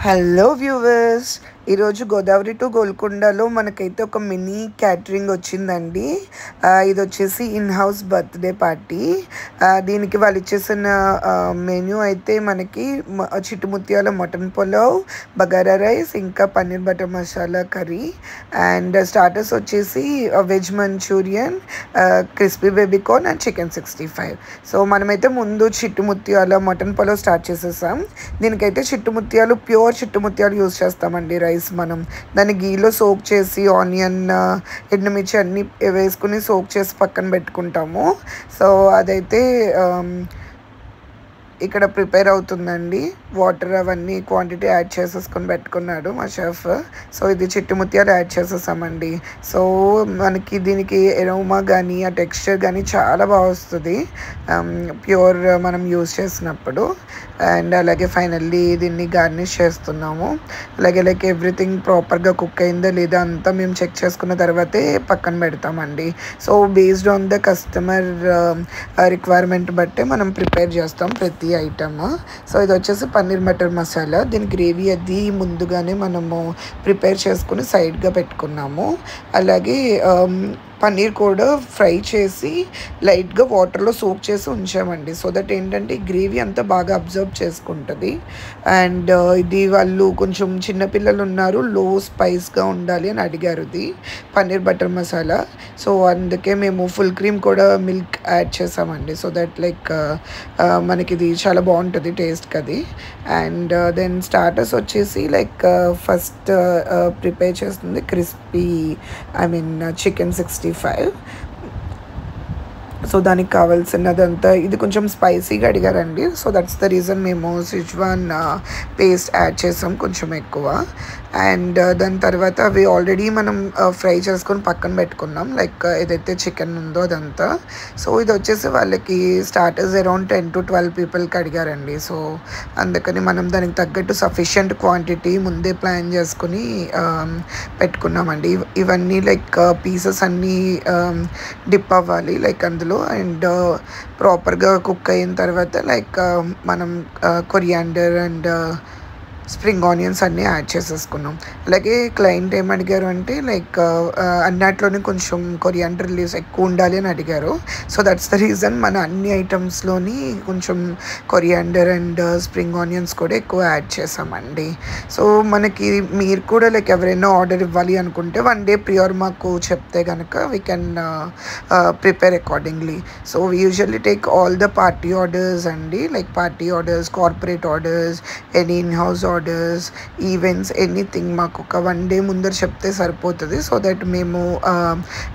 Hello viewers, ఈరోజు Godavari to గోల్కొండలో మనకైతే ఒక మినీ క్యాటరింగ్ వచ్చిందండి. ఇది వచ్చేసి ఇన్ హౌస్ బర్త్డే పార్టీ. దీనికి వాళ్ళు ఇచ్చేసిన మెన్యూ అయితే మనకి చిట్టుముత్యాల మటన్ పులావ్, బగారా రైస్, ఇంకా paneer butter masala curry and starters వచ్చేసి veg Manchurian, crispy baby corn and chicken 65. So మనమైతే ముందు చిట్టుముత్యాల మటన్ పులావ్ స్టార్ట్ చేసేసాం. దీనికైతే చిట్టుముత్యాలు ప్యూర్ చిట్టుముత్యాలు యూజ్ చేస్తామండి. రైస్ మనం దాన్ని గీలో సోక్ చేసి ఆనియన్, ఎండుమిర్చి అన్నీ వేసుకుని సోక్ చేసి పక్కన పెట్టుకుంటాము. సో అదైతే ఇక్కడ ప్రిపేర్ అవుతుందండి. వాటర్ అవన్నీ క్వాంటిటీ యాడ్ చేసేసుకొని పెట్టుకున్నాడు మా షెఫ్. సో ఇది చిట్టుముత్యాలు యాడ్ చేసేసామండి. సో మనకి దీనికి ఎరోమా కానీ ఆ టెక్స్చర్ కానీ చాలా బాగా వస్తుంది ప్యూర్ మనం యూజ్ చేసినప్పుడు. అండ్ అలాగే ఫైనల్లీ దీన్ని గార్నిష్ చేస్తున్నాము. అలాగే లైక్ ఎవ్రీథింగ్ ప్రాపర్గా కుక్ అయిందా లేదా అంతా మేము చెక్ చేసుకున్న తర్వాతే పక్కన పెడతామండి. So based on the customer requirement బట్టే మనం ప్రిపేర్ చేస్తాం ప్రతి ఐటమ్. సో ఇది వచ్చేసి పన్నీర్ బటర్ మసాలా. దీని గ్రేవీ అది ముందుగానే మనము ప్రిపేర్ చేసుకుని సైడ్గా పెట్టుకున్నాము. అలాగే పన్నీర్ కూడా ఫ్రై చేసి లైట్గా వాటర్లో సోక్ చేసి ఉంచామండి. సో దట్ ఏంటంటే ఈ గ్రేవీ అంతా బాగా అబ్జర్వ్ చేసుకుంటుంది. అండ్ ఇది వాళ్ళు కొంచెం చిన్నపిల్లలు ఉన్నారు, లో స్పైస్గా ఉండాలి అని అడిగారు ఇది పన్నీర్ బటర్ మసాలా. సో అందుకే మేము ఫుల్ క్రీమ్ కూడా మిల్క్ యాడ్ చేసామండి. సో దట్ లైక్ మనకి ఇది చాలా బాగుంటుంది టేస్ట్కి అది. అండ్ దెన్ స్టార్టర్స్ వచ్చేసి లైక్ ఫస్ట్ ప్రిపేర్ చేస్తుంది క్రిస్పీ చికెన్ 65. సో దానికి కావాల్సినదంతా ఇది కొంచెం స్పైసీగా అడిగారండి. సో దట్స్ ద రీజన్ మేము సిజ్వాన్ పేస్ట్ యాడ్ చేసాం కొంచెం ఎక్కువ. అండ్ దాని తర్వాత అవి ఆల్రెడీ మనం ఫ్రై చేసుకొని పక్కన పెట్టుకున్నాం, లైక్ ఏదైతే చికెన్ ఉందో అదంతా. సో ఇది వచ్చేసి వాళ్ళకి స్టార్టర్స్ అరౌండ్ 10 to 12 పీపుల్కి అడిగారండి. సో అందుకని మనం దానికి తగ్గట్టు సఫిషియంట్ క్వాంటిటీ ముందే ప్లాన్ చేసుకుని పెట్టుకున్నామండి. ఇవన్నీ లైక్ పీసెస్ అన్నీ డిప్ అవ్వాలి లైక్ అందులో. అండ్ ప్రాపర్గా కుక్ అయిన తర్వాత లైక్ మనం కొరియాండర్ అండ్ స్ప్రింగ్ ఆనియన్స్ అన్నీ యాడ్ చేసేసుకున్నాం. అలాగే క్లయింట్ ఏమడిగారు అంటే లైక్ అన్నిట్లోనే కొంచెం కొరియాండర్ లీవ్స్ ఎక్కువ ఉండాలి అని అడిగారు. సో దట్స్ ద రీజన్ మన అన్ని ఐటమ్స్లోని కొంచెం కొరియాండర్ అండ్ స్ప్రింగ్ ఆనియన్స్ కూడా ఎక్కువ యాడ్ చేసామండి. సో మనకి మీరు కూడా లైక్ ఎవరైనా ఆర్డర్ ఇవ్వాలి అనుకుంటే 1 day ప్రియార్ మాకు చెప్తే కనుక we can prepare accordingly. So we usually take all the party orders అండి, like party orders, corporate orders, any in house orders, events, anything మాకు ఒక 1 day ముందర చెప్తే సరిపోతుంది. సో దట్ మేము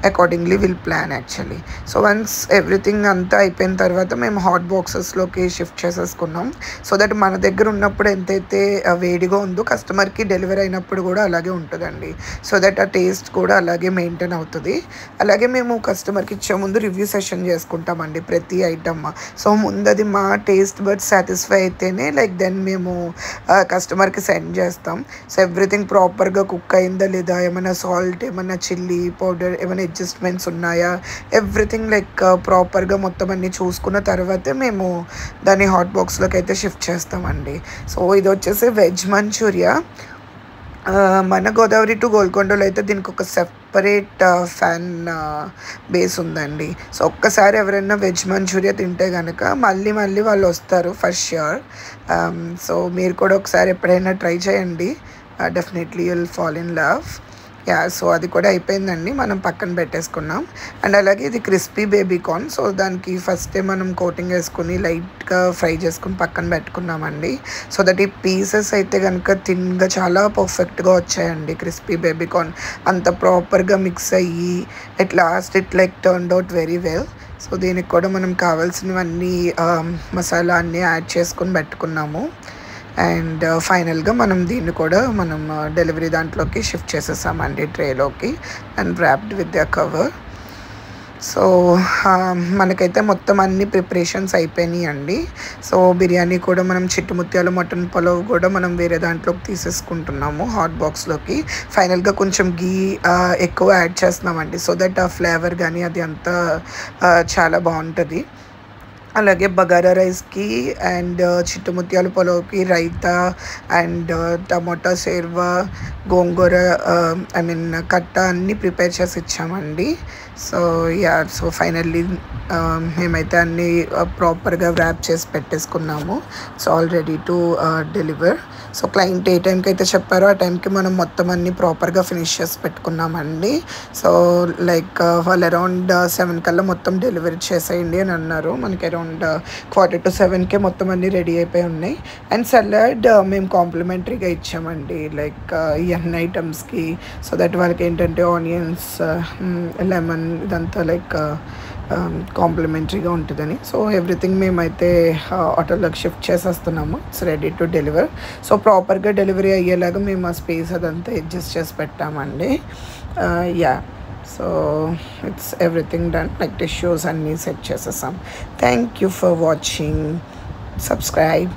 accordingly will plan actually. So once everything అంతా అయిపోయిన తర్వాత మేము హాట్ బాక్సెస్లోకి షిఫ్ట్ చేసేసుకున్నాం. సో దట్ మన దగ్గర ఉన్నప్పుడు ఎంతైతే వేడిగా ఉందో కస్టమర్కి డెలివరీ అయినప్పుడు కూడా అలాగే ఉంటుందండి. సో దట్ ఆ టేస్ట్ కూడా అలాగే మెయింటైన్ అవుతుంది. అలాగే మేము కస్టమర్కి ఇచ్చే ముందు రివ్యూ సెషన్ చేసుకుంటామండి ప్రతి ఐటమ్. సో ముందది మా టేస్ట్ బట్ సాటిస్ఫై అయితేనే లైక్ దెన్ మేము కస్టమర్కి సెండ్ చేస్తాం. సో ఎవ్రీథింగ్ ప్రాపర్గా కుక్ అయిందా లేదా, ఏమైనా సాల్ట్, ఏమైనా చిల్లీ పౌడర్, ఏమైనా అడ్జస్ట్మెంట్స్ ఉన్నాయా, ఎవ్రీథింగ్ లైక్ ప్రాపర్గా మొత్తం అన్నీ చూసుకున్న తర్వాతే మేము దాన్ని హాట్ బాక్స్లోకి అయితే షిఫ్ట్ చేస్తామండి. సో ఇది వచ్చేసి వెజ్ మంచూరియా. మన గోదావరి టు గోల్కొండలో అయితే దీనికి ఒక సెపరేట్ ఫ్యాన్ బేస్ ఉందండి. సో ఒక్కసారి ఎవరైనా వెజ్ మంచూరియా తింటే కనుక మళ్ళీ మళ్ళీ వాళ్ళు వస్తారు ఫర్ ష్యూర్. సో మీరు కూడా ఒకసారి ఎప్పుడైనా ట్రై చేయండి, definitely you'll fall in love. So అది కూడా అయిపోయిందండి, మనం పక్కన పెట్టేసుకున్నాం. అండ్ అలాగే ఇది క్రిస్పీ బేబీకార్న్. సో దానికి ఫస్టే మనం కోటింగ్ వేసుకుని లైట్గా ఫ్రై చేసుకుని పక్కన పెట్టుకున్నామండి. సో దట్ ఈ పీసెస్ అయితే కనుక థిన్గా చాలా పర్ఫెక్ట్గా వచ్చాయండి. క్రిస్పీ బేబీకార్న్ అంత ప్రాపర్గా మిక్స్ అయ్యి at lost it like turned out very well. So దీనికి కూడా మనం కావాల్సినవన్నీ మసాలా అన్నీ యాడ్ చేసుకొని పెట్టుకున్నాము. అండ్ ఫైనల్గా మనం దీన్ని కూడా మనం డెలివరీ దాంట్లోకి షిఫ్ట్ చేసేసామండి ట్రేలోకి and wrapped with the cover. So మనకైతే మొత్తం అన్ని ప్రిపరేషన్స్ అయిపోయినాయి అండి. సో బిర్యానీ కూడా మనం చిట్టుముత్యాల మటన్ పులావ్ కూడా మనం వేరే దాంట్లోకి తీసేసుకుంటున్నాము హాట్ బాక్స్లోకి. ఫైనల్గా కొంచెం గీ ఎక్కువ యాడ్ చేస్తున్నామండి. సో దట్ ఆ ఫ్లేవర్ కానీ అది అంతా చాలా బాగుంటుంది. అలాగే బగారా రైస్కి అండ్ చిట్టుముత్యాల పులావ్కి రైతా అండ్ టమోటా సేర్వా గోంగూర ఐ మీన్ కట్ట అన్నీ ప్రిపేర్ చేసి ఇచ్చామండి. సో సో ఫైనల్లీ మేమైతే అన్నీ ప్రాపర్గా ర్యాప్ చేసి పెట్టేసుకున్నాము. So all ready to deliver. So client ఏ టైంకి అయితే చెప్పారో ఆ టైంకి మనం మొత్తం అన్నీ ప్రాపర్గా ఫినిష్ చేసి పెట్టుకున్నామండి. సో లైక్ వాళ్ళు అరౌండ్ 7 కల్లా మొత్తం డెలివరీ చేసేయండి అని అన్నారు. మనకి అరౌండ్ 6:45కే మొత్తం అన్నీ రెడీ అయిపోయి ఉన్నాయి. అండ్ సలాడ్ మేము కాంప్లిమెంటరీగా ఇచ్చామండి, లైక్ ఈ అన్ని ఐటమ్స్కి. సో దట్ వాళ్ళకి ఏంటంటే ఆనియన్స్, లెమన్ ఇదంతా లైక్ కాంప్లిమెంటరీగా ఉంటుందని. సో ఎవ్రీథింగ్ మేమైతే ఆటోలోకి షిఫ్ట్ చేసేస్తున్నాము. It's ready to deliver. So ప్రాపర్గా డెలివరీ అయ్యేలాగా మేము ఆ స్పేస్ అదంతా అడ్జస్ట్ చేసి పెట్టామండి. So it's everything done, like tissues అన్నీ సెట్ చేసేసాం. Thank you for watching. Subscribe.